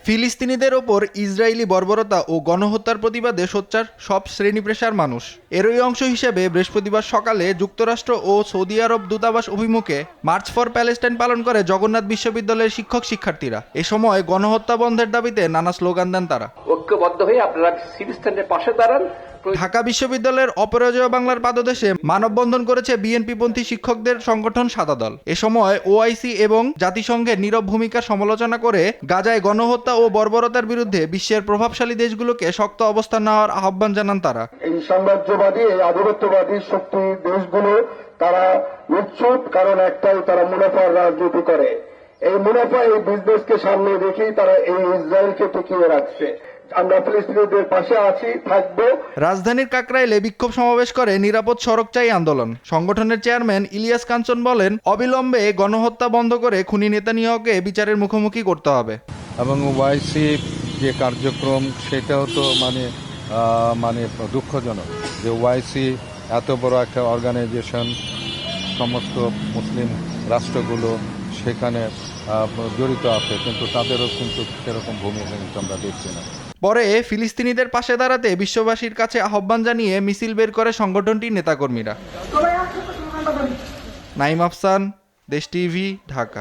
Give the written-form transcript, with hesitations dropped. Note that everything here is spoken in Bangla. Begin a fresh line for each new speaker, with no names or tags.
ফিলিস্তিনিদের ওপর ইসরায়েলি বর্বরতা ও গণহত্যার প্রতিবাদে সোচ্চার সব শ্রেণী পেশার মানুষ। এরই অংশ হিসেবে বৃহস্পতিবার সকালে যুক্তরাষ্ট্র ও সৌদি আরব দূতাবাস অভিমুখে মার্চ ফর প্যালেস্টাইন পালন করে জগন্নাথ বিশ্ববিদ্যালয়ের শিক্ষার্থীরা। এ সময় গণহত্যা বন্ধের দাবিতে নানা স্লোগান দেন তারা।
ঐক্যবদ্ধ হয়ে আপনারা ফিলিস্তিনের পাশে দাঁড়ান।
ঢাকা বিশ্ববিদ্যালয়ের অপরাজেয় বাংলার পাদদেশে মানববন্ধন করেছে বিএনপিপন্থী শিক্ষকদের সংগঠন সাদা দল। এ সময় ওআইসি এবং জাতিসংঘের নীরব ভূমিকার সমালোচনা করে গাজায় গণহত্যা ও বর্বরতার বিরুদ্ধে বিশ্বের প্রভাবশালী দেশগুলোকে শক্ত অবস্থান নেওয়ার আহ্বান জানান তারা।
এই সাম্রাজ্যবাদী, এই আধিপত্যবাদী শক্তি দেশগুলো তারা নিশ্চুপ, কারণ একটাই, তারা মুনাফার রাজনীতি করে। এই মুনাফা, এই বিজনেসকে সামনে রেখেই তারা এই ইসরায়েলকে টিকিয়ে রাখছে। আমরা ফিলিস্তিনিদের পাশে আছি, থাকবো।
রাজধানীর কাকরাইলে বিক্ষোভ সমাবেশ করে নিরাপদ সড়ক চাই আন্দোলন। সংগঠনের চেয়ারম্যান ইলিয়াস কাঞ্চন বলেন, অবিলম্বে গণহত্যা বন্ধ করে খুনি নেতানিয়াহুকে বিচারের মুখোমুখি করতে হবে।
এবং ওয়াইসি যে কার্যক্রম, সেটাও তো মানে দুঃখজনক যে ওয়াইসি এত বড় একটা অর্গানাইজেশন, সমস্ত মুসলিম রাষ্ট্রগুলো সেখানে জড়িত আছে, কিন্তু তাদেরও কিন্তু সেরকম ভূমিকা কিন্তু আমরা দেখছি না।
পরে ফিলিস্তিনিদের পাশে দাঁড়াতে বিশ্ববাসীর কাছে আহ্বান জানিয়ে মিছিল বের করে সংগঠনটির নেতাকর্মীরা। নাইম আফসান, দেশ টিভি, ঢাকা।